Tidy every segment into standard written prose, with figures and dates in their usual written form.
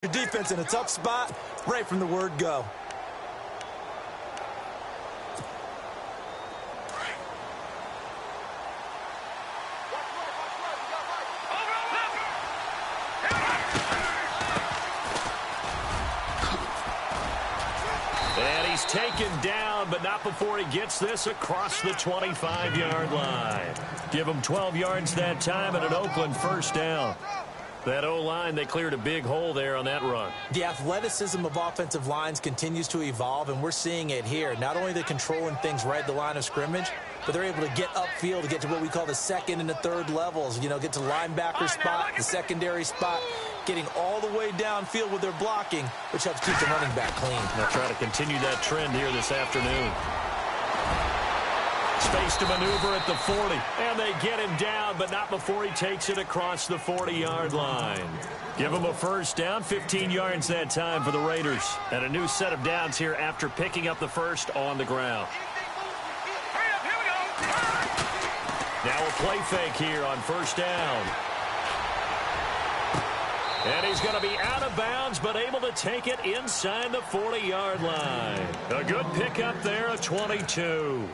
Your defense in a tough spot right from the word go. And he's taken down, but not before he gets this across the 25-yard line. Give him 12 yards that time and an Oakland first down. That O-line, they cleared a big hole there on that run. The athleticism of offensive lines continues to evolve, and we're seeing it here. Not only they're controlling things right at the line of scrimmage, but they're able to get upfield to get to what we call the second and the third levels. You know, get to linebacker spot, the secondary spot, getting all the way downfield with their blocking, which helps keep the running back clean. They'll try to continue that trend here this afternoon. Space to maneuver at the 40, and they get him down, but not before he takes it across the 40-yard line. Give him a first down, 15 yards that time for the Raiders. And a new set of downs here after picking up the first on the ground. Now a play fake here on first down. And he's going to be out of bounds, but able to take it inside the 40-yard line. A good pickup there of 22.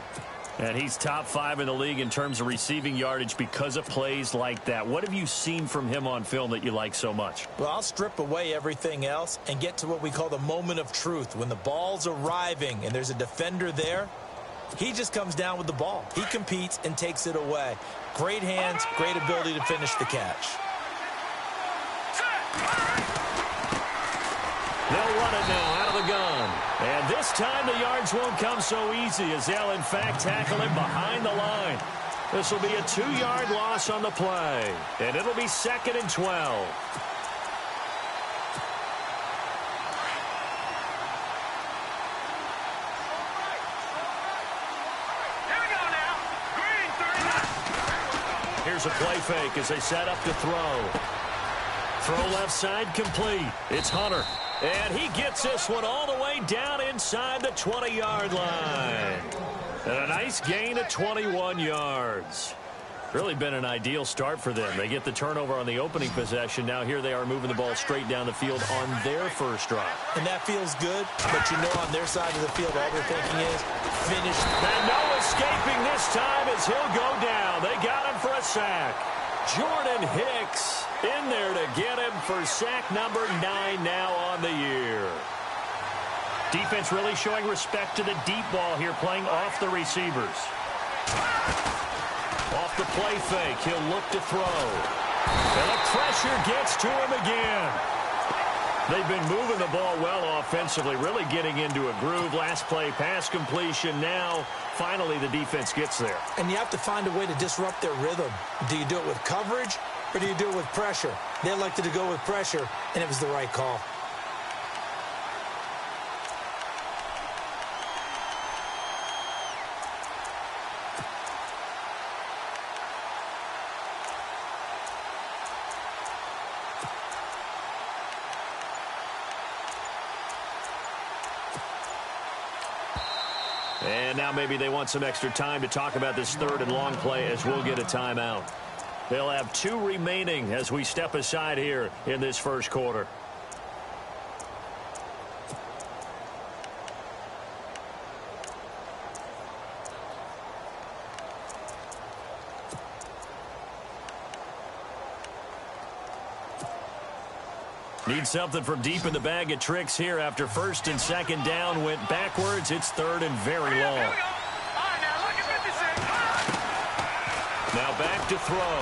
And he's top 5 in the league in terms of receiving yardage because of plays like that. What have you seen from him on film that you like so much? Well, I'll strip away everything else and get to what we call the moment of truth. When the ball's arriving and there's a defender there, he just comes down with the ball. He competes and takes it away. Great hands, great ability to finish the catch. They'll run it now out of the gun. And this time the yards won't come so easy as they'll, in fact, tackle him behind the line. This will be a 2-yard loss on the play. And it'll be 2nd and 12. Here's a play fake as they set up to throw. Throw left side complete. It's Hunter. And he gets this one all the way down inside the 20-yard line. And a nice gain of 21 yards. Really been an ideal start for them. They get the turnover on the opening possession. Now here they are moving the ball straight down the field on their first drive. And that feels good, but you know on their side of the field all they're thinking is finish. And no escaping this time as he'll go down. They got him for a sack. Jordan Hicks in there to get him for sack number 9 now on the year. Defense really showing respect to the deep ball here, playing off the receivers. Off the play fake, he'll look to throw. And the pressure gets to him again. They've been moving the ball well offensively, really getting into a groove. Last play, pass completion. Now, finally, the defense gets there. And you have to find a way to disrupt their rhythm. Do you do it with coverage, or do you do it with pressure? They elected to go with pressure, and it was the right call. And now maybe they want some extra time to talk about this 3rd and long play as we'll get a timeout. They'll have 2 remaining as we step aside here in this first quarter. Need something from deep in the bag of tricks here after 1st and 2nd down went backwards. It's 3rd and very long. Now back to throw.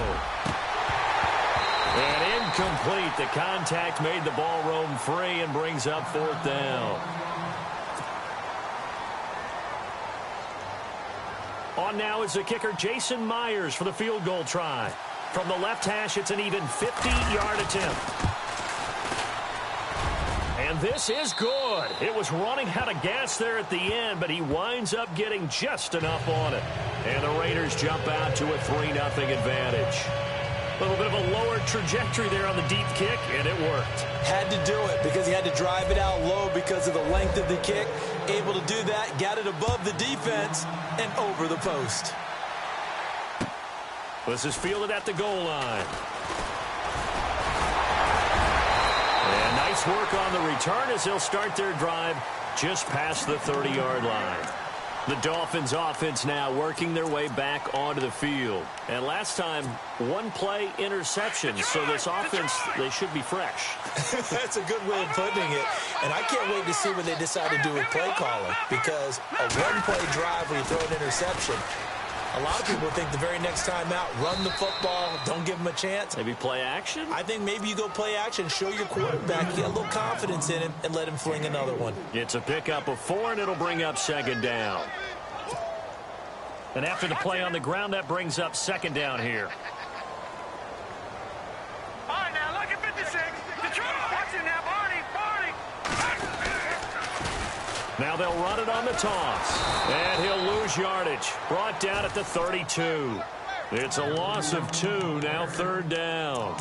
And incomplete. The contact made the ball roam free and brings up 4th down. On now is the kicker Jason Myers for the field goal try. From the left hash, it's an even 50-yard attempt. And this is good. It was running out of gas there at the end, but he winds up getting just enough on it. And the Raiders jump out to a 3-0 advantage. A little bit of a lower trajectory there on the deep kick, and it worked. Had to do it because he had to drive it out low because of the length of the kick. Able to do that, got it above the defense and over the post. This is fielded at the goal line. And nice Nice work on the return as they'll start their drive just past the 30-yard line. The Dolphins offense now working their way back onto the field. And last time, one play interception. So this offense, they should be fresh. That's a good way of putting it. And I can't wait to see what they decide to do with play calling. Because a one-play drive where you throw an interception, a lot of people think the very next time out, run the football, don't give them a chance. Maybe play action? I think maybe you go play action, show your quarterback, you get a little confidence in him, and let him fling another one. It's a pickup of 4, and it'll bring up second down. And after the play on the ground, that brings up second down here. All right, now look at 56. Detroit, watch it now, Barney. Now they'll run it on the toss. And he'll lose yardage. Brought down at the 32. It's a loss of 2, now third down.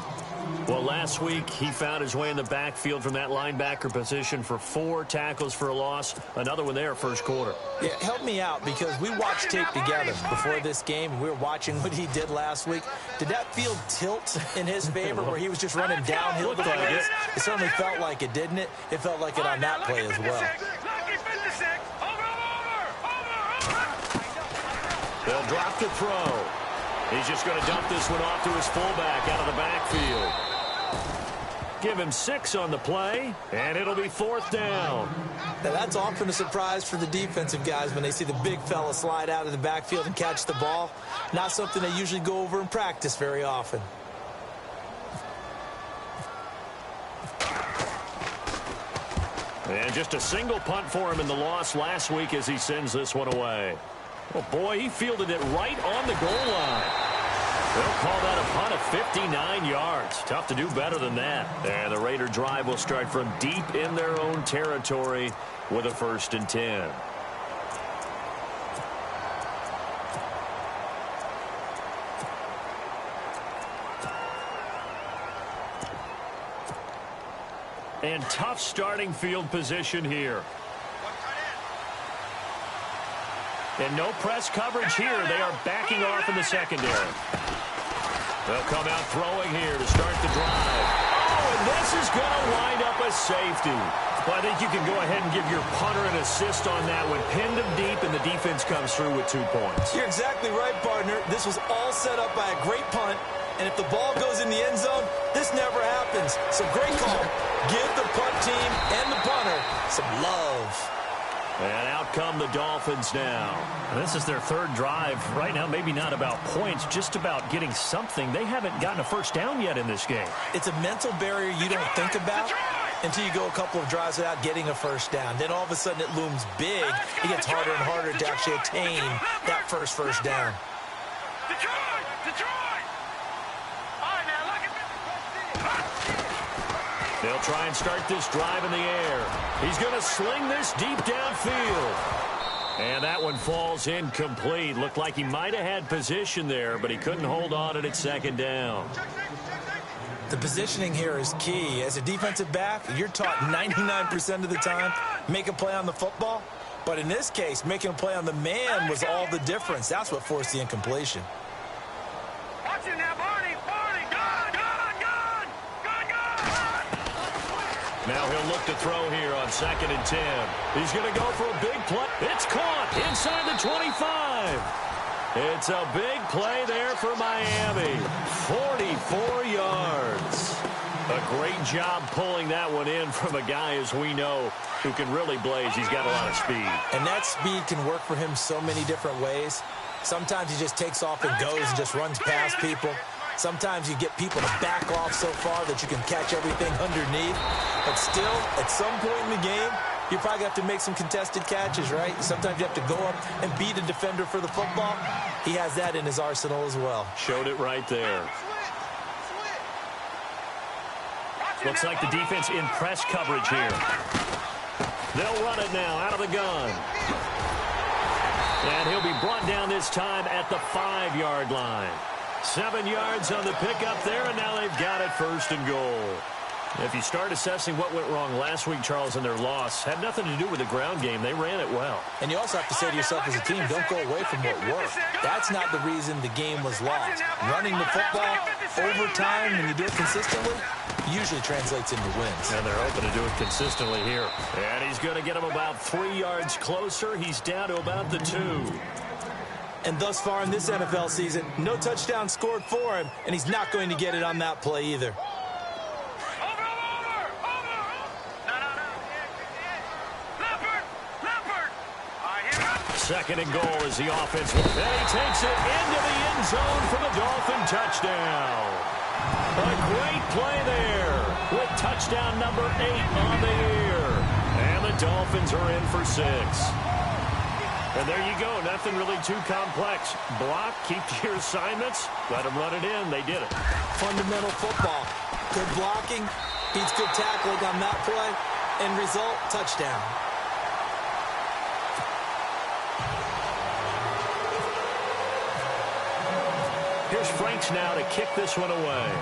Well, last week he found his way in the backfield from that linebacker position for 4 tackles for a loss. Another one there first quarter. Yeah, help me out because we watched tape together before this game. We were watching what he did last week. Did that field tilt in his favor where he was just running downhill? Looked like it. It certainly felt like it, didn't it? It felt like it on that play as well. They'll drop the throw. He's just going to dump this one off to his fullback out of the backfield. Give him 6 on the play, and it'll be fourth down. Now, that's often a surprise for the defensive guys when they see the big fella slide out of the backfield and catch the ball. Not something they usually go over in practice very often. And just a single punt for him in the loss last week as he sends this one away. Oh, boy, he fielded it right on the goal line. They'll call that a punt of 59 yards. Tough to do better than that. And the Raider drive will start from deep in their own territory with a 1st and 10. And tough starting field position here. And no press coverage here. They are backing off in the secondary. They'll come out throwing here to start the drive. Oh, and this is going to wind up a safety. Well, I think you can go ahead and give your punter an assist on that one. Pinned him deep, and the defense comes through with 2 points. You're exactly right, partner. This was all set up by a great punt. And if the ball goes in the end zone, this never happens. So great call. Give the punt team and the punter some love. And out come the Dolphins now. This is their 3rd drive. Right now, maybe not about points, just about getting something. They haven't gotten a first down yet in this game. It's a mental barrier you don't think about until you go a couple of drives without getting a first down. Then all of a sudden it looms big. It gets harder and harder to actually attain that first down. They'll try and start this drive in the air. He's going to sling this deep downfield. And that one falls incomplete. Looked like he might have had position there, but he couldn't hold on at 2nd down. The positioning here is key. As a defensive back, you're taught 99% of the time, make a play on the football. But in this case, making a play on the man was all the difference. That's what forced the incompletion. Watch it now, Barney. Gone. Now he'll look to throw here on 2nd and 10. He's going to go for a big play. It's caught inside the 25. It's a big play there for Miami. 44 yards. A great job pulling that one in from a guy, as we know, who can really blaze. He's got a lot of speed. And that speed can work for him so many different ways. Sometimes he just takes off and goes and just runs past people. Sometimes you get people to back off so far that you can catch everything underneath. But still, at some point in the game, you probably have to make some contested catches, right? Sometimes you have to go up and beat a defender for the football. He has that in his arsenal as well. Showed it right there. Looks like the defense in press coverage here. They'll run it now out of the gun. And he'll be brought down this time at the 5-yard line. 7 yards on the pickup there, and now they've got it 1st and goal. If you start assessing what went wrong last week, Charles, in their loss, had nothing to do with the ground game. They ran it well. And you also have to say to yourself as a team, don't go away from what worked. That's not the reason the game was lost. Running the football over time, when you do it consistently, usually translates into wins. And they're hoping to do it consistently here. And he's going to get him about 3 yards closer. He's down to about the 2. And thus far in this NFL season, no touchdown scored for him, and he's not going to get it on that play either. Second and goal is the offense. And he takes it into the end zone for the Dolphin touchdown. A great play there with touchdown number 8 on the year. And the Dolphins are in for 6. And there you go. Nothing really too complex. Block, keep to your assignments, let them run it in. They did it. Fundamental football. Good blocking, beats good tackling on that play. End result, touchdown. Here's Franks now to kick this one away.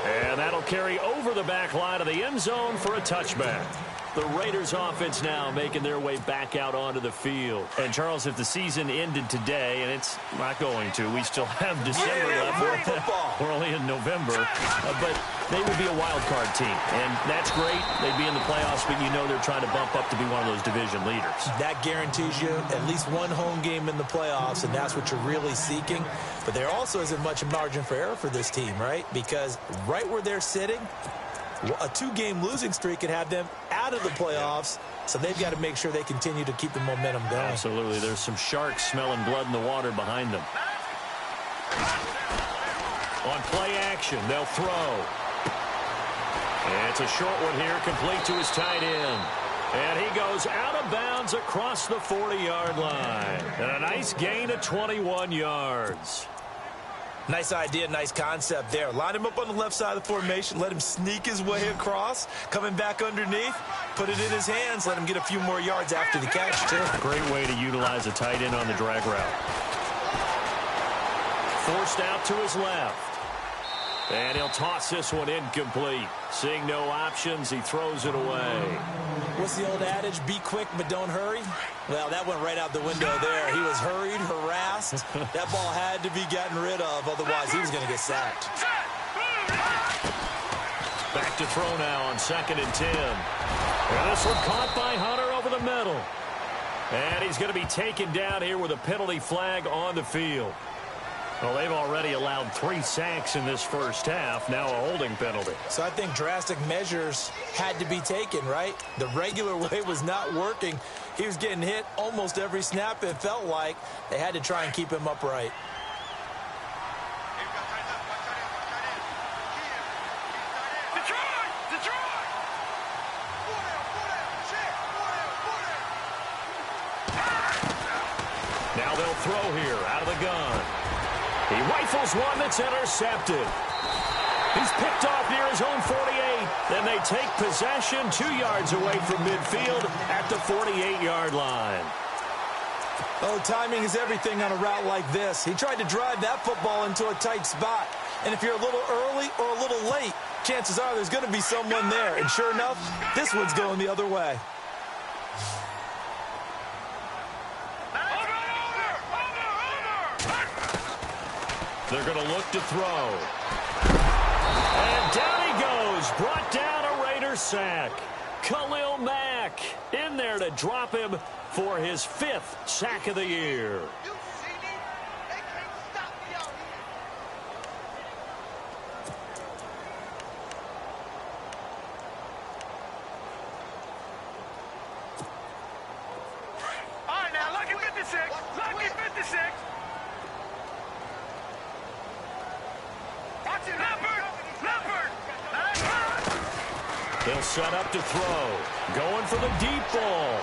And that'll carry over the back line of the end zone for a touchback. The Raiders offense now making their way back out onto the field. And, Charles, if the season ended today, and it's not going to, we still have December left. We're only in November. But they would be a wild card team. And that's great. They'd be in the playoffs, but you know they're trying to bump up to be one of those division leaders. That guarantees you at least one home game in the playoffs, and that's what you're really seeking. But there also isn't much margin for error for this team, right? Because right where they're sitting, a 2-game losing streak could have them out of the playoffs, so they've got to make sure they continue to keep the momentum going. Absolutely. There's some sharks smelling blood in the water behind them. On play action, they'll throw. And it's a short one here, complete to his tight end. And he goes out of bounds across the 40-yard line. And a nice gain of 21 yards. Nice idea, nice concept there. Line him up on the left side of the formation, let him sneak his way across, coming back underneath, put it in his hands, let him get a few more yards after the catch, too. Great way to utilize a tight end on the drag route. Forced out to his left. And he'll toss this one incomplete. Seeing no options, he throws it away. What's the old adage? Be quick, but don't hurry. Well, that went right out the window there. He was hurried, harassed. That ball had to be gotten rid of. Otherwise, he was going to get sacked. Back to throw now on 2nd and 10. And this one caught by Hunter over the middle. And he's going to be taken down here with a penalty flag on the field. Well, they've already allowed 3 sacks in this first half. Now a holding penalty. So I think drastic measures had to be taken, right? The regular way was not working. He was getting hit almost every snap, it felt like. They had to try and keep him upright. Now they'll throw here out of the gun. He rifles one that's intercepted. He's picked off near his own 48. Then they take possession 2 yards away from midfield at the 48-yard line. Oh, timing is everything on a route like this. He tried to drive that football into a tight spot. And if you're a little early or a little late, chances are there's going to be someone there. And sure enough, this one's going the other way. They're going to look to throw. And down he goes. Brought down a Raider sack. Khalil Mack in there to drop him for his 5th sack of the year. All right, now, lucky 56. Lucky 56. They'll set up to throw. Going for the deep ball.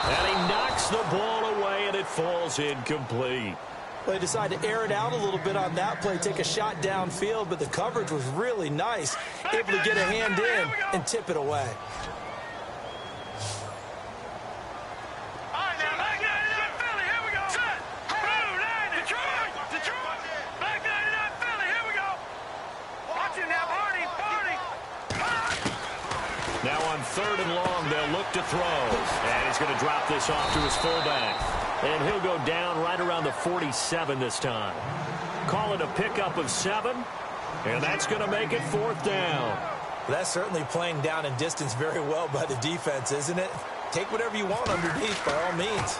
And he knocks the ball away, and it falls incomplete. Well, they decided to air it out a little bit on that play, take a shot downfield, but the coverage was really nice. Able to get a hand in and tip it away. Now on 3rd and long, they'll look to throw. And he's going to drop this off to his fullback. And he'll go down right around the 47 this time. Call it a pickup of 7, and that's going to make it 4th down. That's certainly playing down in distance very well by the defense, isn't it? Take whatever you want underneath, by all means.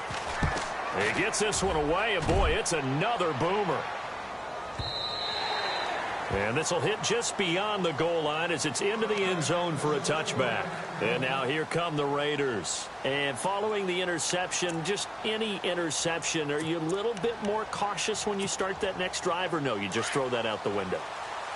He gets this one away, and boy, it's another boomer. And this will hit just beyond the goal line as it's into the end zone for a touchback. And now here come the Raiders. And following the interception, just any interception, are you a little bit more cautious when you start that next drive, or no, you just throw that out the window?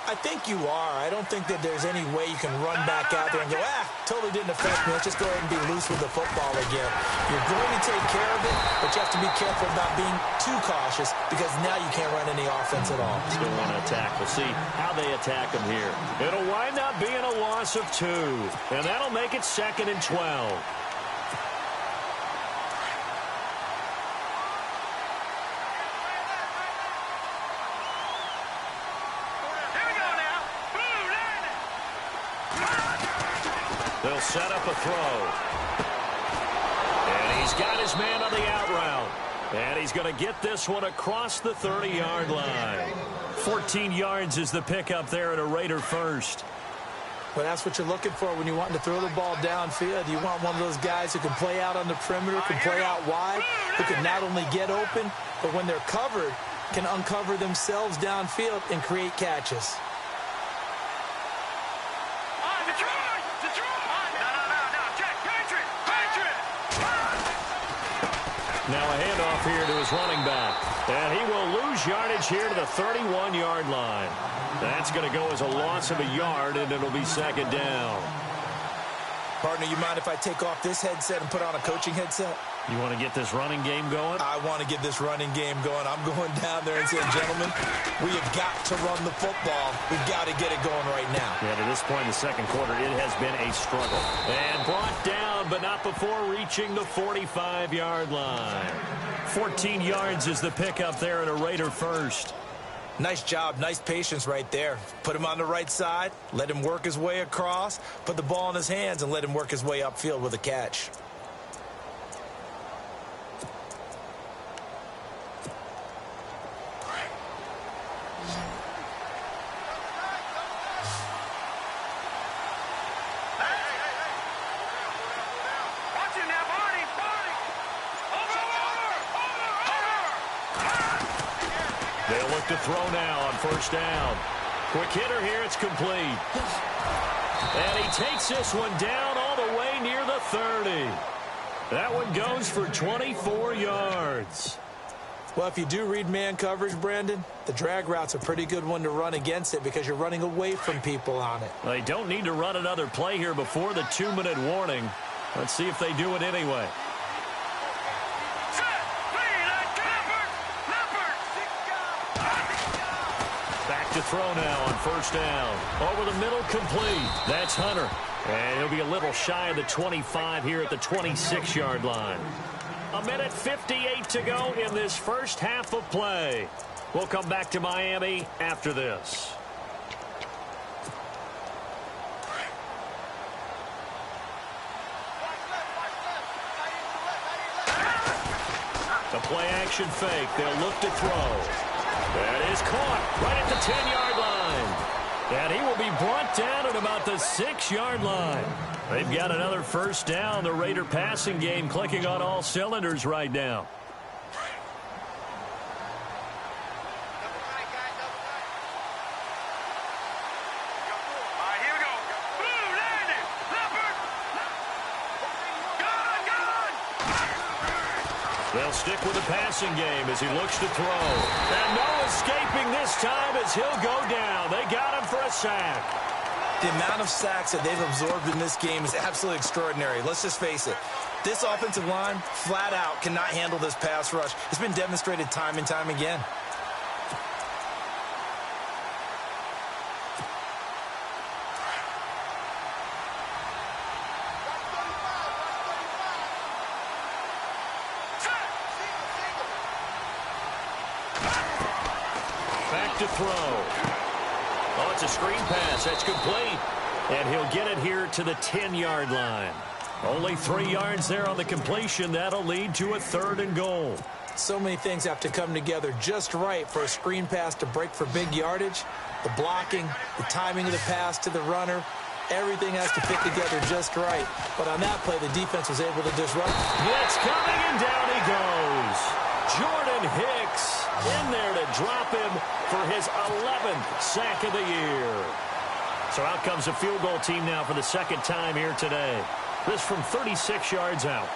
I think you are. I don't think that there's any way you can run back out there and go, totally didn't affect me. Let's just go ahead and be loose with the football again. You're going to take care of it, but you have to be careful about being too cautious because now you can't run any offense at all. Still want to attack. We'll see how they attack him here. It'll wind up being a loss of 2, and that'll make it 2nd and 12. They'll set up a throw. And he's got his man on the out route. And he's going to get this one across the 30-yard line. 14 yards is the pickup there at a Raider first. Well, that's what you're looking for when you're wanting to throw the ball downfield. You want one of those guys who can play out on the perimeter, can play out wide, who can not only get open, but when they're covered, can uncover themselves downfield and create catches. Now a handoff here to his running back. And he will lose yardage here to the 31-yard line. That's going to go as a loss of a yard, and it'll be 2nd down. Partner, you mind if I take off this headset and put on a coaching headset? You want to get this running game going? I want to get this running game going. I'm going down there and saying, gentlemen, we have got to run the football. We've got to get it going right now. Yeah, to this point in the second quarter, it has been a struggle. And brought down, but not before reaching the 45-yard line. 14 yards is the pickup there at a Raider first. Nice job, nice patience right there. Put him on the right side, let him work his way across, put the ball in his hands, and let him work his way upfield with a catch. They'll look to throw now on 1st down. Quick hitter here, it's complete. And he takes this one down all the way near the 30. That one goes for 24 yards. Well, if you do read man coverage, Brandon, the drag route's a pretty good one to run against it because you're running away from people on it. They don't need to run another play here before the 2-minute warning. Let's see if they do it anyway. To throw now on 1st down. Over the middle, complete. That's Hunter. And he'll be a little shy of the 25 here at the 26-yard line. 1:58 to go in this first half of play. We'll come back to Miami after this. The play action fake. They'll look to throw. That is caught right at the 10-yard line. And he will be brought down at about the 6-yard line. They've got another 1st down. The Raider passing game clicking on all cylinders right now. They'll stick with the passing game as he looks to throw. And no escaping this time as he'll go down. They got him for a sack. The amount of sacks that they've absorbed in this game is absolutely extraordinary. Let's just face it. This offensive line, flat out, cannot handle this pass rush. It's been demonstrated time and time again. Back to throw. Oh, it's a screen pass. That's complete. And he'll get it here to the 10-yard line. Only 3 yards there on the completion. That'll lead to a 3rd and goal. So many things have to come together just right for a screen pass to break for big yardage. The blocking, the timing of the pass to the runner, everything has to fit together just right. But on that play, the defense was able to disrupt. Blitz coming, and down he goes. Jordan Hicks in there to drop him for his 11th sack of the year. So out comes a field goal team now for the second time here today. This from 36 yards out.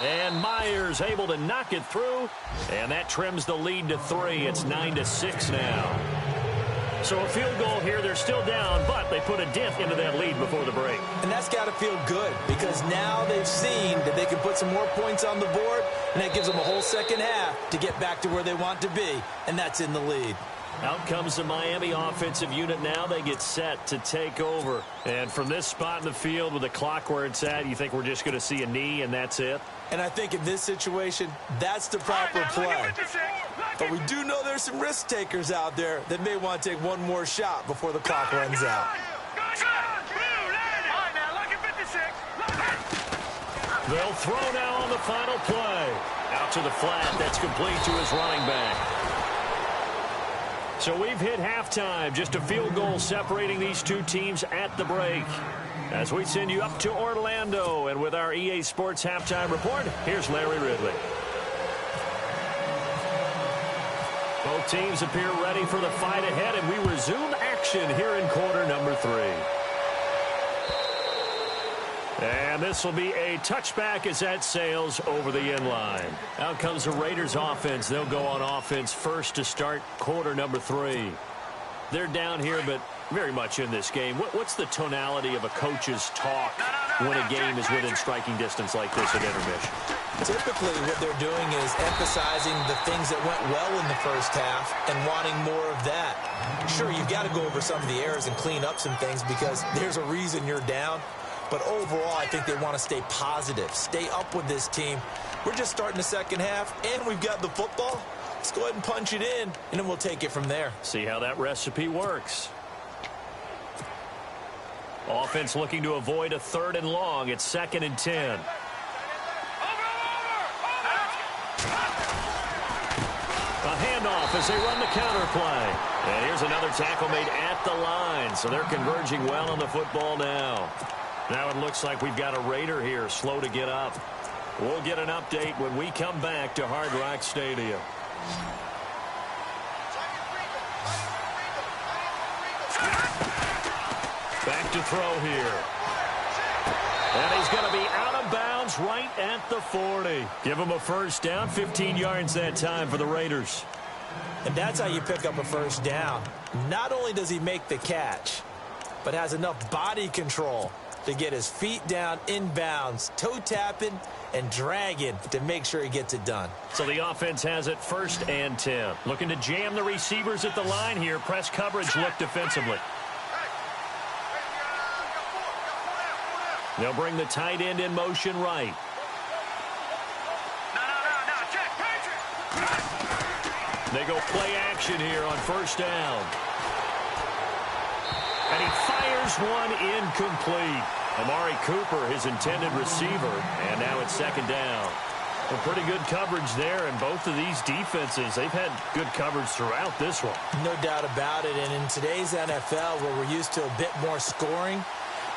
And Myers able to knock it through, and that trims the lead to 3. It's 9-6 now. So a field goal here. They're still down, but they put a dent into that lead before the break. And that's got to feel good because now they've seen that they can put some more points on the board, and that gives them a whole second half to get back to where they want to be, and that's in the lead. Out comes the Miami offensive unit now. They get set to take over. And from this spot in the field with the clock where it's at, you think we're just going to see a knee and that's it? And I think in this situation, that's the proper play. But we do know there's some risk takers out there that may want to take one more shot before the clock runs out. They'll throw now on the final play. Out to the flat. That's complete to his running back. So we've hit halftime. Just a field goal separating these two teams at the break. As we send you up to Orlando, and with our EA Sports Halftime Report, here's Larry Ridley. Both teams appear ready for the fight ahead, and we resume action here in quarter number 3. And this will be a touchback as that sails over the end line. Out comes the Raiders offense. They'll go on offense first to start quarter number 3. They're down here, but very much in this game. What's the tonality of a coach's talk when a game is within striking distance like this at intermission? Typically, what they're doing is emphasizing the things that went well in the first half and wanting more of that. Sure, you've got to go over some of the errors and clean up some things because there's a reason you're down. But overall, I think they want to stay positive, stay up with this team. We're just starting the second half, and we've got the football. Let's go ahead and punch it in, and then we'll take it from there. See how that recipe works. Offense looking to avoid a 3rd and long. It's 2nd and 10. A handoff as they run the counter play. And here's another tackle made at the line. So they're converging well on the football now. Now it looks like we've got a Raider here slow to get up. We'll get an update when we come back to Hard Rock Stadium. Back to throw here. And he's going to be out of bounds right at the 40. Give him a first down, 15 yards that time for the Raiders. And that's how you pick up a first down. Not only does he make the catch, but has enough body control to get his feet down inbounds, toe tapping and dragging to make sure he gets it done. So the offense has it 1st and 10. Looking to jam the receivers at the line here. Press coverage look defensively. They'll bring the tight end in motion right. They go play action here on 1st down. And he fires one incomplete. Amari Cooper, his intended receiver, and now it's 2nd down. Well, pretty good coverage there, and both of these defenses, they've had good coverage throughout this one. No doubt about it, and in today's NFL, where we're used to a bit more scoring,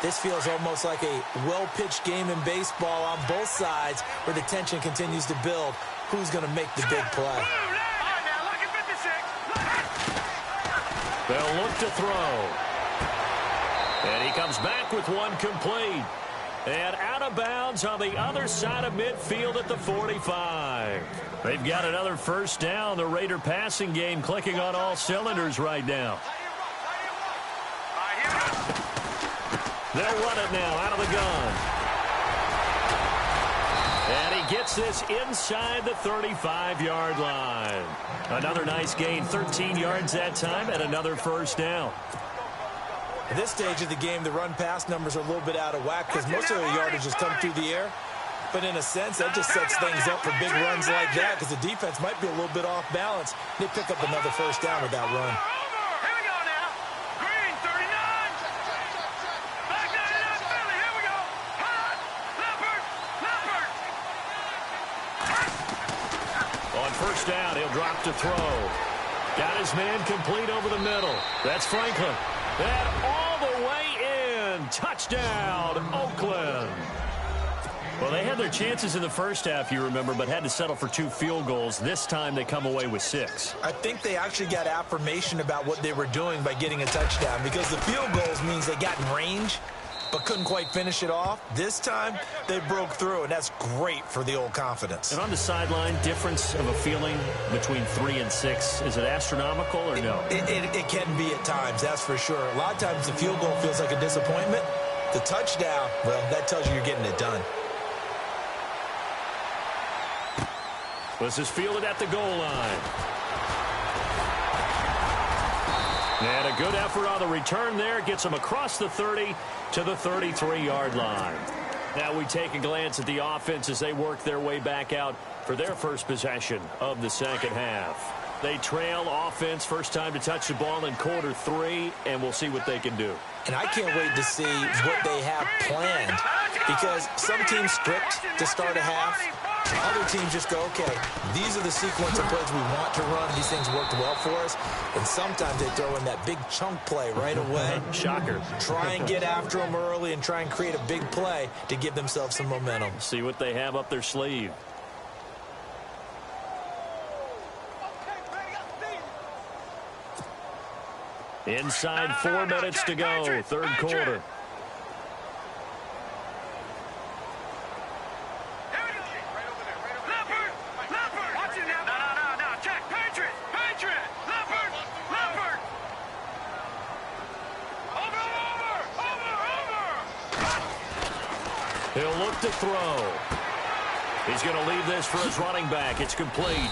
this feels almost like a well-pitched game in baseball on both sides where the tension continues to build. Who's going to make the big play? They'll look to throw. And he comes back with one complete. And out of bounds on the other side of midfield at the 45. They've got another first down. The Raider passing game clicking on all cylinders right now. They'll run it now out of the gun. And he gets this inside the 35-yard line. Another nice gain, 13 yards that time, and another first down. At this stage of the game, the run-pass numbers are a little bit out of whack because most of their yardage has come through the air. But in a sense, that just sets things up for big runs like that because the defense might be a little bit off balance. They pick up another first down with that run. Here we go now. Green, 39. Back 99, Philly. Here we go. Hot. Leopard. On first down, he'll drop to throw. Got his man complete over the middle. That's Franklin. And all the way in. Touchdown, Oakland. Well, they had their chances in the first half, you remember, but had to settle for 2 field goals. This time they come away with 6. I think they actually got affirmation about what they were doing by getting a touchdown because the field goals means they got in range but couldn't quite finish it off. This time, they broke through, and that's great for the old confidence. And on the sideline, difference of a feeling between 3 and 6, is it astronomical or no? It can be at times, that's for sure. A lot of times the field goal feels like a disappointment. The touchdown, well, that tells you you're getting it done. This is fielded at the goal line. And a good effort on the return there. Gets them across the 30 to the 33-yard line. Now we take a glance at the offense as they work their way back out for their first possession of the second half. They trail offense, first time to touch the ball in quarter 3, and we'll see what they can do. And I can't wait to see what they have planned because some teams script to start a half. Other teams just go, okay, these are the sequence of plays we want to run. These things worked well for us. And sometimes they throw in that big chunk play right away. Shocker. Try and get after them early and try and create a big play to give themselves some momentum. See what they have up their sleeve. Inside 4 minutes to go, third quarter. He'll look to throw. He's going to leave this for his running back. It's complete.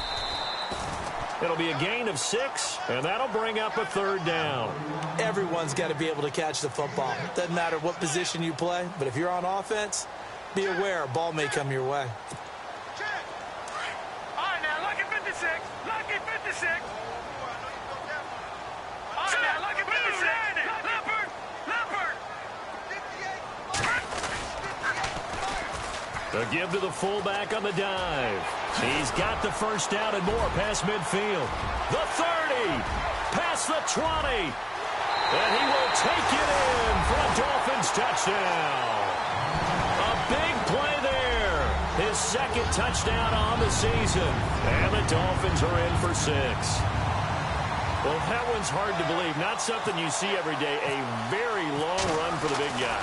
It'll be a gain of 6, and that'll bring up a third down. Everyone's got to be able to catch the football. Doesn't matter what position you play, but if you're on offense, be aware a ball may come your way. All right, now, lucky 56. Lucky 56. All right, now, lucky 56. Leopard. The give to the fullback on the dive. He's got the first down and more past midfield. The 30, past the 20. And he will take it in for a Dolphins touchdown. A big play there. His second touchdown on the season. And the Dolphins are in for 6. Well, that one's hard to believe. Not something you see every day. A very long run for the big guy.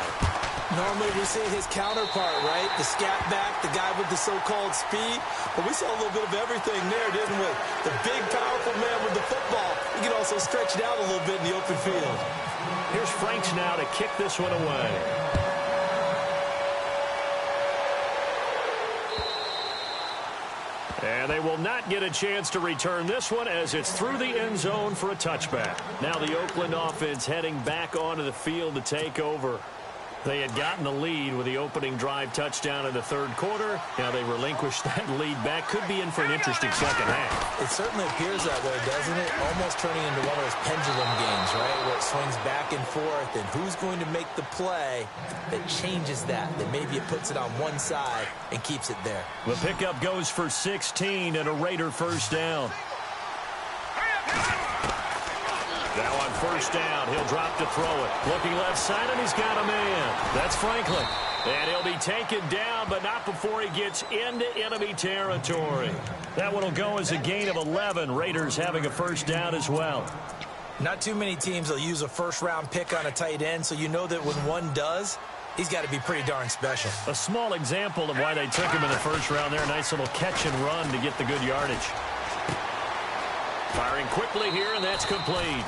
Normally we see his counterpart, right? The scat back, the guy with the so-called speed. But we saw a little bit of everything there, didn't we? The big, powerful man with the football. He can also stretch it out a little bit in the open field. Here's Franks now to kick this one away. And they will not get a chance to return this one as it's through the end zone for a touchback. Now the Oakland offense heading back onto the field to take over. They had gotten the lead with the opening drive touchdown in the third quarter. Now they relinquished that lead back. Could be in for an interesting second half. It certainly appears that way, doesn't it? Almost turning into one of those pendulum games, right? Where it swings back and forth, and who's going to make the play that changes that maybe it puts it on one side and keeps it there. The pickup goes for 16 and a Raider first down. Now on first down, he'll drop to throw it. Looking left side, and he's got a man. That's Franklin. And he'll be taken down, but not before he gets into enemy territory. That one will go as a gain of 11. Raiders having a first down as well. Not too many teams will use a first-round pick on a tight end, so you know that when one does, he's got to be pretty darn special. A small example of why they took him in the first round there. Nice little catch and run to get the good yardage. Firing quickly here, and that's complete.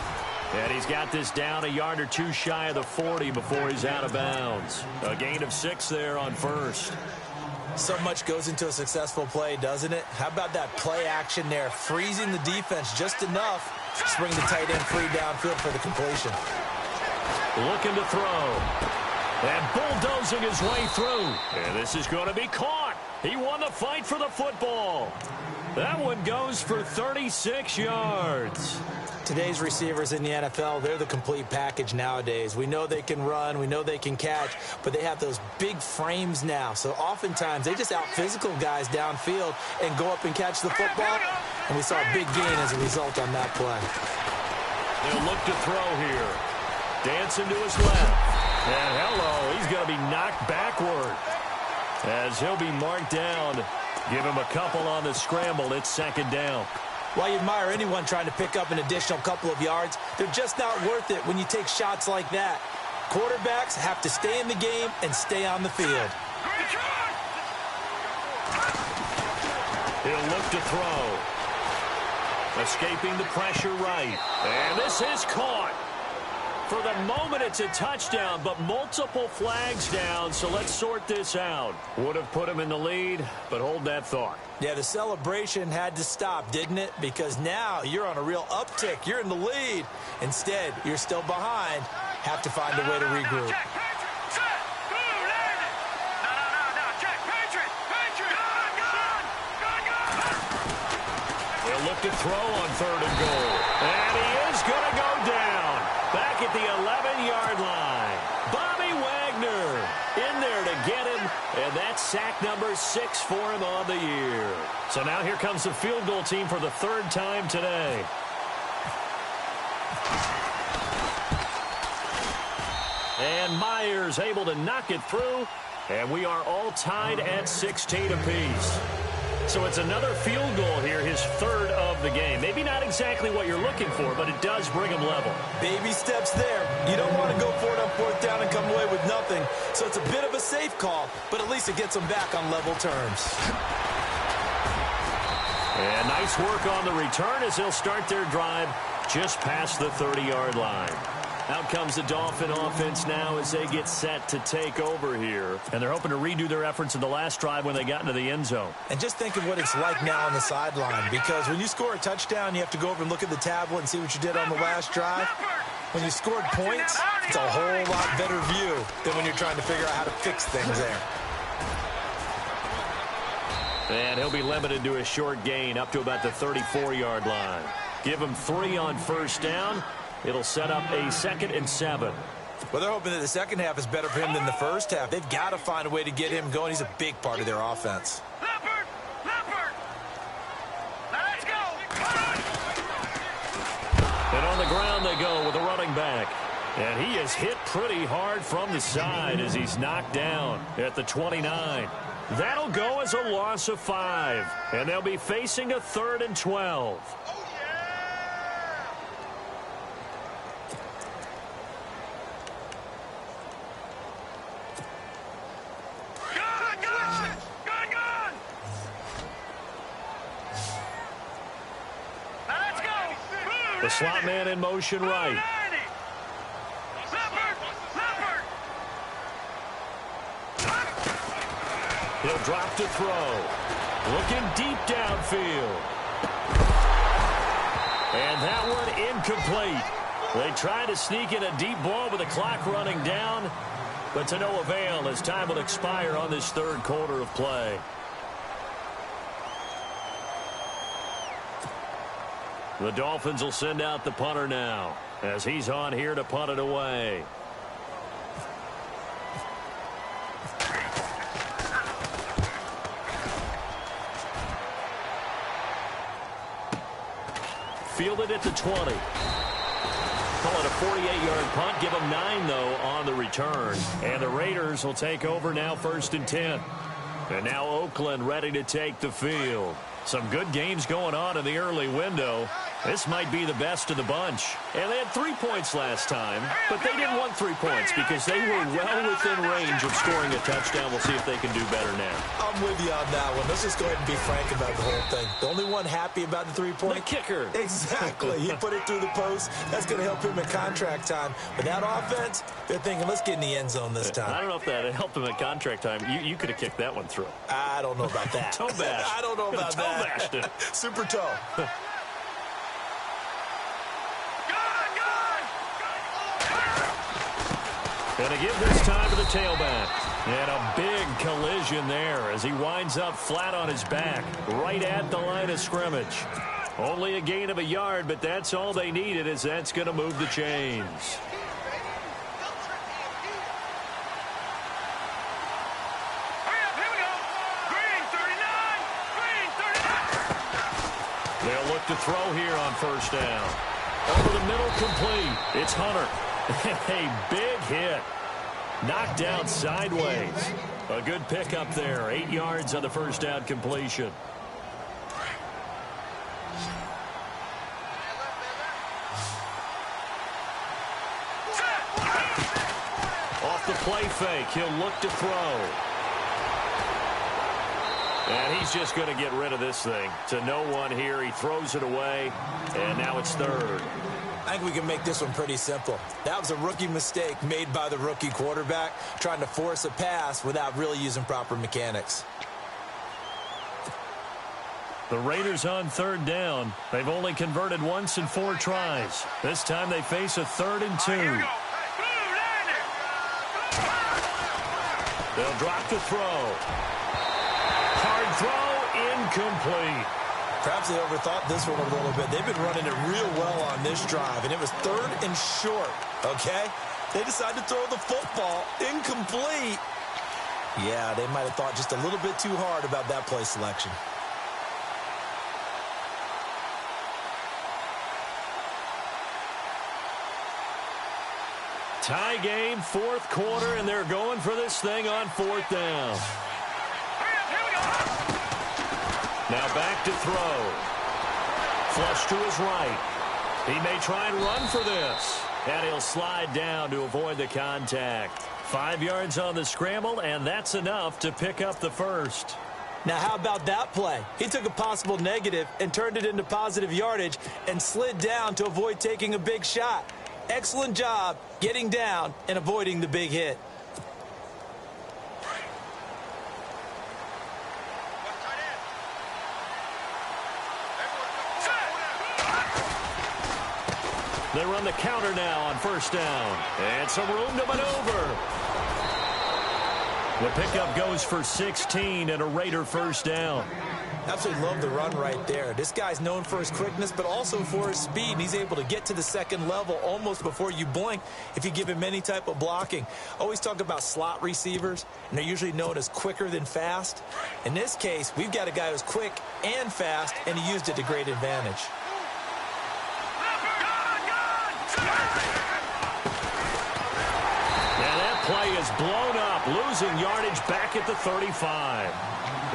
And he's got this down a yard or two shy of the 40 before he's out of bounds. A gain of 6 there on first. So much goes into a successful play, doesn't it? How about that play action there? Freezing the defense just enough to bring the tight end free downfield for the completion. Looking to throw. And bulldozing his way through. And this is going to be caught. He won the fight for the football. That one goes for 36 yards. Today's receivers in the NFL, they're the complete package nowadays. We know they can run, we know they can catch, but they have those big frames now. So oftentimes they just out-physical guys downfield and go up and catch the football. And we saw a big gain as a result on that play. He'll look to throw here. Dancing to his left. And hello, he's going to be knocked backward as he'll be marked down. Give him a couple on the scramble. It's second down. While you admire anyone trying to pick up an additional couple of yards, they're just not worth it when you take shots like that. Quarterbacks have to stay in the game and stay on the field. He'll look to throw. Escaping the pressure right. And this is caught. For the moment, it's a touchdown, but multiple flags down, so let's sort this out. Would have put him in the lead, but hold that thought. Yeah, the celebration had to stop, didn't it? Because now you're on a real uptick. You're in the lead. Instead, you're still behind. Have to find a way to regroup. They'll look to throw on 3rd and goal. And he is going to go down. Back at the 11-yard line. Bobby Wagner in there to get him. And that's sack number 6 for him on the year. So now here comes the field goal team for the 3rd time today. And Myers able to knock it through. And we are all tied at 16 apiece. So it's another field goal here, his 3rd of the game. Maybe not exactly what you're looking for, but it does bring him level. Baby steps there. You don't want to go for it on 4th down and come away with nothing. So it's a bit of a safe call, but at least it gets him back on level terms. And nice work on the return as they'll start their drive just past the 30-yard line. Out comes the Dolphin offense now as they get set to take over here. And they're hoping to redo their efforts in the last drive when they got into the end zone. And just think of what it's like now on the sideline, because when you score a touchdown, you have to go over and look at the tablet and see what you did on the last drive. When you scored points, it's a whole lot better view than when you're trying to figure out how to fix things there. And he'll be limited to a short gain up to about the 34-yard line. Give him 3 on 1st down. It'll set up a 2nd and 7. Well, they're hoping that the second half is better for him than the first half. They've got to find a way to get him going. He's a big part of their offense. Leopard! Leopard! Let's go! And on the ground they go with the running back. And he is hit pretty hard from the side as he's knocked down at the 29. That'll go as a loss of 5. And they'll be facing a 3rd and 12. The slot man in motion right. He'll drop to throw. Looking deep downfield. And that one incomplete. They try to sneak in a deep ball with the clock running down, but to no avail as time will expire on this 3rd quarter of play. The Dolphins will send out the punter now as he's on here to punt it away. Fielded at the 20. Call it a 48-yard punt. Give them 9, though, on the return. And the Raiders will take over now 1st and 10. And now Oakland ready to take the field. Some good games going on in the early window. This might be the best of the bunch. And they had 3 points last time, but they didn't want 3 points because they were well within range of scoring a touchdown. We'll see if they can do better now. I'm with you on that one. Let's just go ahead and be frank about the whole thing. The only one happy about the 3-point? The kicker. Exactly. He put it through the post. That's going to help him at contract time. But that offense, they're thinking, let's get in the end zone this time. I don't know if that helped him at contract time. You could have kicked that one through. I don't know about that. Toe bash. I don't know about toe that. Bashed it. Super toe. Going to give this time to the tailback. And a big collision there as he winds up flat on his back, right at the line of scrimmage. Only a gain of a yard, but that's all they needed, as that's going to move the chains. They'll look to throw here on first down. Over the middle, complete. It's Hunter. A big hit. Knocked down sideways. A good pickup there. 8 yards on the first down completion. Off the play fake, he'll look to throw. And he's just going to get rid of this thing. To no one here, he throws it away, and now it's third. I think we can make this one pretty simple. That was a rookie mistake made by the rookie quarterback, trying to force a pass without really using proper mechanics. The Raiders on third down. They've only converted once in 4 tries. This time they face a 3rd and 2. They'll drop to throw. Hard throw, incomplete. Perhaps they overthought this one a little bit. They've been running it real well on this drive, and it was 3rd and short, okay? They decided to throw the football incomplete. Yeah, they might have thought just a little bit too hard about that play selection. Tie game, 4th quarter, and they're going for this thing on 4th down. Now back to throw. Flush to his right. He may try and run for this. And he'll slide down to avoid the contact. 5 yards on the scramble, and that's enough to pick up the first. Now, how about that play? He took a possible negative and turned it into positive yardage and slid down to avoid taking a big shot. Excellent job getting down and avoiding the big hit. They run the counter now on first down. And some room to maneuver. The pickup goes for 16 and a Raider first down. Absolutely love the run right there. This guy's known for his quickness, but also for his speed. And he's able to get to the second level almost before you blink if you give him any type of blocking. Always talk about slot receivers, and they're usually known as quicker than fast. In this case, we've got a guy who's quick and fast, and he used it to great advantage. Play is blown up, losing yardage back at the 35.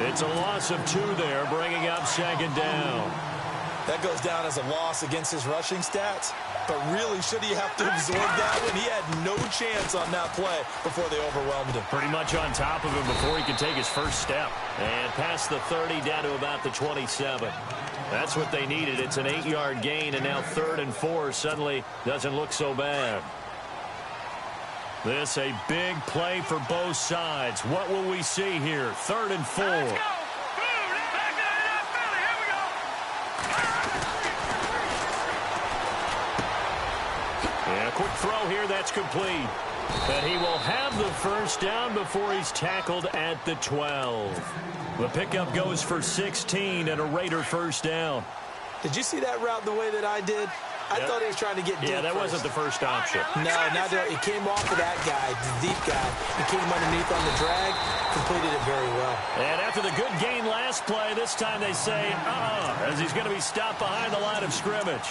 It's a loss of 2 there, bringing up 2nd down. That goes down as a loss against his rushing stats, but really, should he have to absorb that one? He had no chance on that play before they overwhelmed him. Pretty much on top of him before he could take his first step. And past the 30 down to about the 27. That's what they needed. It's an 8-yard gain, and now 3rd and 4 suddenly doesn't look so bad. This a big play for both sides. What will we see here? 3rd and 4. Yeah, quick throw here. That's complete. But he will have the first down before he's tackled at the 12. The pickup goes for 16 and a Raider first down. Did you see that route the way that I did? I thought he was trying to get deep. Yeah, that first. wasn't the first option. No, not there. It came off of that guy, the deep guy. He came underneath on the drag, completed it very well. And after the good gain last play, this time they say, as he's going to be stopped behind the line of scrimmage.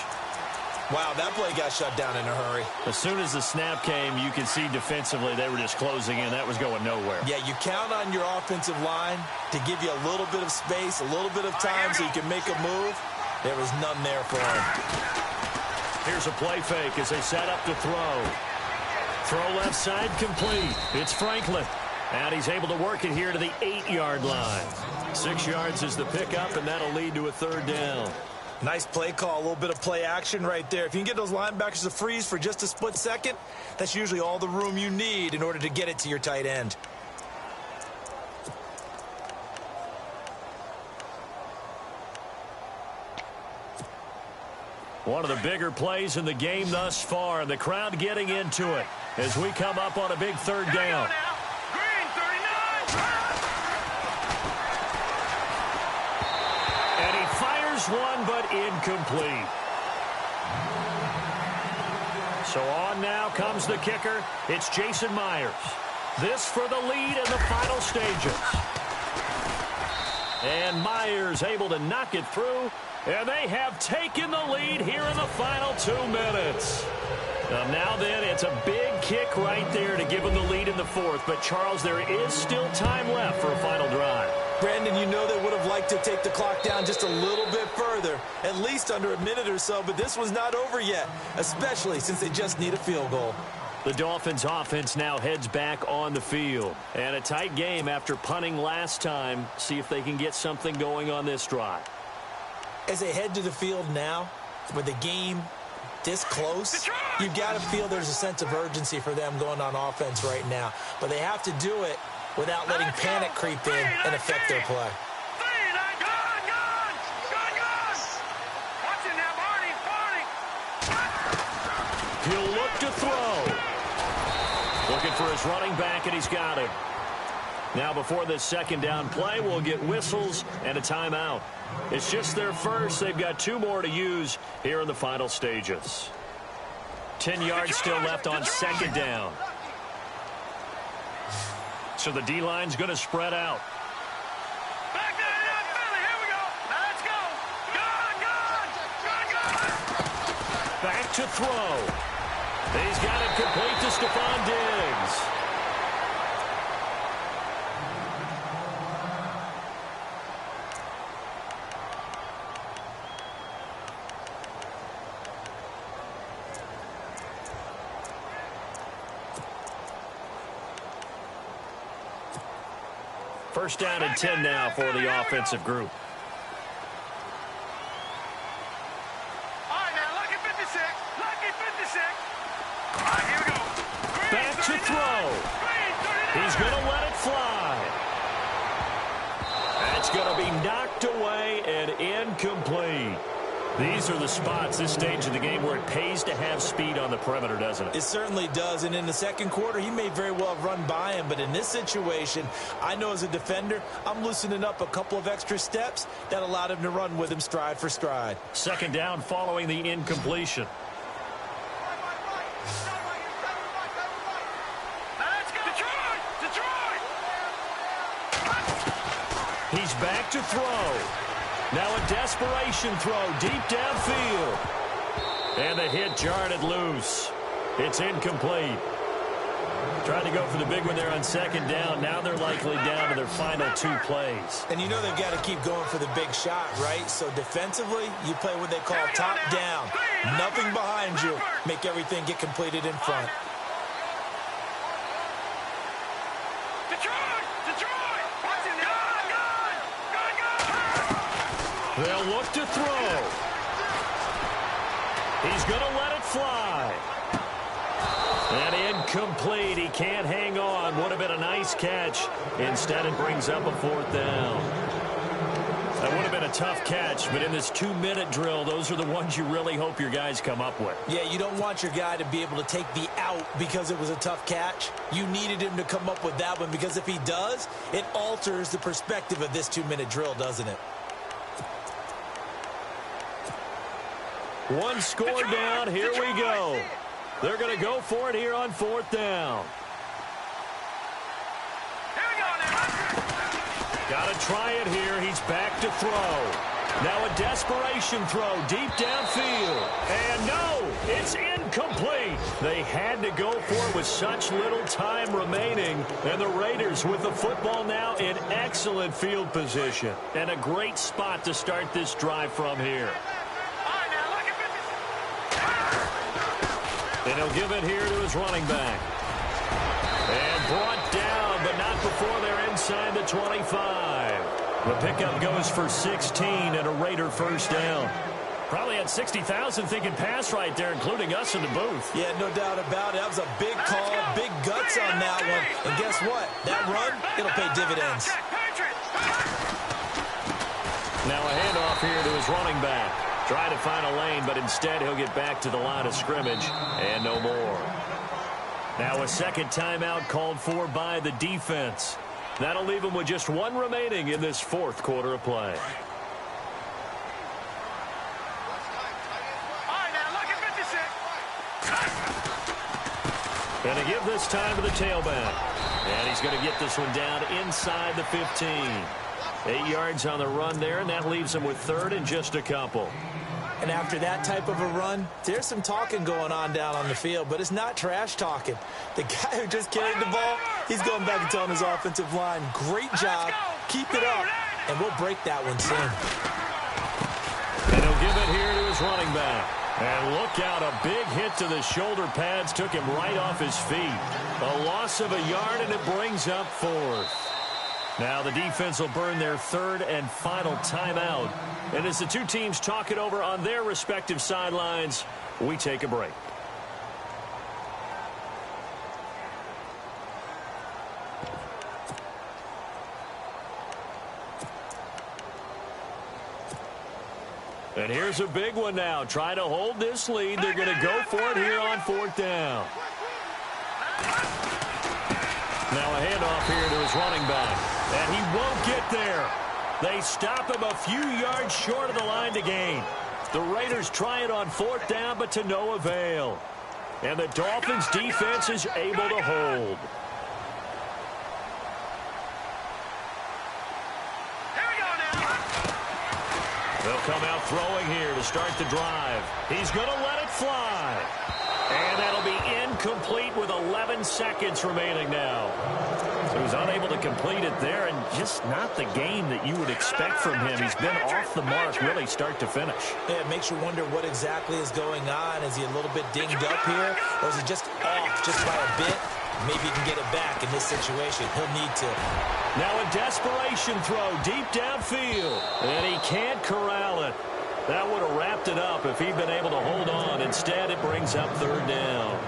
Wow, that play got shut down in a hurry. As soon as the snap came, you can see defensively they were just closing in. That was going nowhere. Yeah, you count on your offensive line to give you a little bit of space, a little bit of time so you can make a move. There was none there for him. Here's a play fake as they set up to throw. Throw left side complete. It's Franklin. And he's able to work it here to the 8-yard line. 6 yards is the pickup, and that'll lead to a 3rd down. Nice play call, a little bit of play action right there. If you can get those linebackers to freeze for just a split second, that's usually all the room you need in order to get it to your tight end. One of the bigger plays in the game thus far, and the crowd getting into it as we come up on a big third down. Green, 39. And he fires one, but incomplete. So on now comes the kicker. It's Jason Myers. This for the lead in the final stages. And Myers able to knock it through. And they have taken the lead here in the final 2 minutes. Now then, it's a big kick right there to give them the lead in the fourth. But, Charles, there is still time left for a final drive. Brandon, you know they would have liked to take the clock down just a little bit further, at least under a minute or so, but this one's not over yet, especially since they just need a field goal. The Dolphins offense now heads back on the field. And a tight game after punting last time. See if they can get something going on this drive. As they head to the field now, with the game this close, you've got to feel there's a sense of urgency for them going on offense right now. But they have to do it without letting panic creep in and affect their play. He'll look to throw. Looking for his running back, and he's got him. Now before this second down play, we'll get whistles and a timeout. It's just their first. They've got 2 more to use here in the final stages. 10 yards still left on second down. So the D-line's going to spread out. Back there, here we go. Let's go. Gun. Back to throw. He's got it complete to Stephon Diggs. First down and 10 now for the offensive group. All right, now, lucky 56. Lucky 56. All right, here we go. Back to throw. He's going to let it fly. That's going to be knocked away and incomplete. These are the spots, this stage of the game, where it pays to have speed on the perimeter, doesn't it? It certainly does, and in the second quarter, he may very well have run by him, but in this situation, I know as a defender, I'm loosening up a couple of extra steps that allowed him to run with him stride for stride. Second down following the incompletion. Let's go. Detroit. He's back to throw. Now a desperation throw deep downfield. And the hit jarred it loose. It's incomplete. Trying to go for the big one there on second down. Now they're likely down to their final 2 plays. And you know they've got to keep going for the big shot, right? So defensively, you play what they call top down. Nothing behind you. Make everything get completed in front. They'll look to throw. He's going to let it fly. And incomplete. He can't hang on. Would have been a nice catch. Instead, it brings up a 4th down. That would have been a tough catch, but in this 2-minute drill, those are the ones you really hope your guys come up with. Yeah, you don't want your guy to be able to take the out because it was a tough catch. You needed him to come up with that one, because if he does, it alters the perspective of this 2-minute drill, doesn't it? One score down. Here we go. They're going to go for it here on 4th down. Got to try it here. He's back to throw. Now a desperation throw deep downfield. And no, it's incomplete. They had to go for it with such little time remaining. And the Raiders with the football now in excellent field position. And a great spot to start this drive from here. And he'll give it here to his running back. And brought down, but not before they're inside the 25. The pickup goes for 16 and a Raider first down. Probably had 60,000 thinking pass right there, including us in the booth. Yeah, no doubt about it. That was a big call, big guts on that one. And guess what? That run, it'll pay dividends. Now a handoff here to his running back. Trying to find a lane, but instead he'll get back to the line of scrimmage and no more. Now a second timeout called for by the defense. That'll leave him with just one remaining in this fourth quarter of play. Going to give this time to the tailback. And he's going to get this one down inside the 15. 8 yards on the run there, and that leaves him with third and just a couple. And after that type of a run, there's some talking going on down on the field, but it's not trash talking. The guy who just carried the ball, he's going back and telling his offensive line, great job, keep it up, and we'll break that one soon. And he'll give it here to his running back. And look out, a big hit to the shoulder pads took him right off his feet. A loss of a yard, and it brings up fourth. Now the defense will burn their third and final timeout. And as the two teams talk it over on their respective sidelines, we take a break. And here's a big one now. Trying to hold this lead. They're going to go for it here on fourth down. Now a handoff here to his running back. And he won't get there. They stop him a few yards short of the line to gain. The Raiders try it on fourth down, but to no avail. And the Dolphins' defense is able to hold. They'll come out throwing here to start the drive. He's going to let it fly. And that'll be incomplete with 11 seconds remaining now. So he's unable to complete it there, and just not the game that you would expect from him. He's been off the mark really start to finish. Yeah, it makes you wonder what exactly is going on. Is he a little bit dinged up here, or is he just off just by a bit? Maybe he can get it back in this situation. He'll need to. Now a desperation throw deep downfield, and he can't corral it. That would have wrapped it up if he'd been able to hold on. Instead, it brings up third down.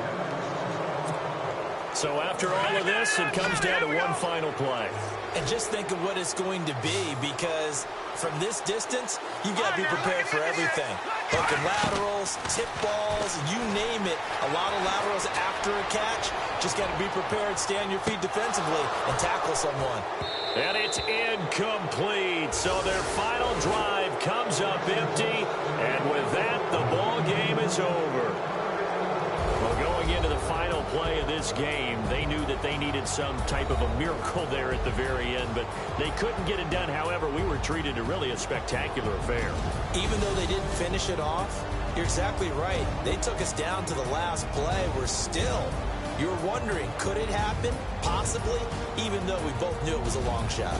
So after all of this, it comes down to one final play. And just think of what it's going to be, because from this distance, you've got to be prepared for everything. Hook and laterals, tip balls, you name it. A lot of laterals after a catch. Just got to be prepared, stay on your feet defensively, and tackle someone. And it's incomplete. So their final drive comes up empty. And with that, the ball game is over. Well, going into the final play of this game, they knew that they needed some type of a miracle there at the very end, but they couldn't get it done. However, we were treated to really a spectacular affair. Even though they didn't finish it off, you're exactly right. They took us down to the last play. We're still, you were wondering, could it happen? Possibly, even though we both knew it was a long shot.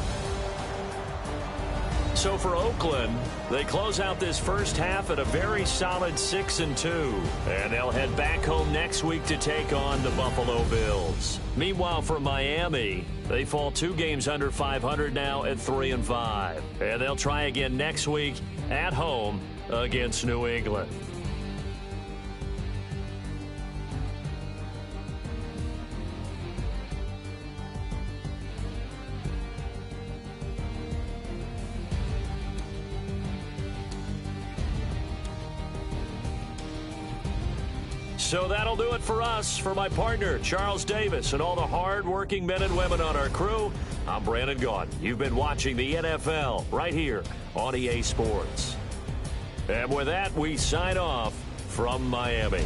So for Oakland, they close out this first half at a very solid 6-2. And they'll head back home next week to take on the Buffalo Bills. Meanwhile, for Miami, they fall 2 games under 500 now at 3-5. And they'll try again next week at home against New England. So that'll do it for us. For my partner, Charles Davis, and all the hard-working men and women on our crew, I'm Brandon Gaudin. You've been watching the NFL right here on EA Sports. And with that, we sign off from Miami.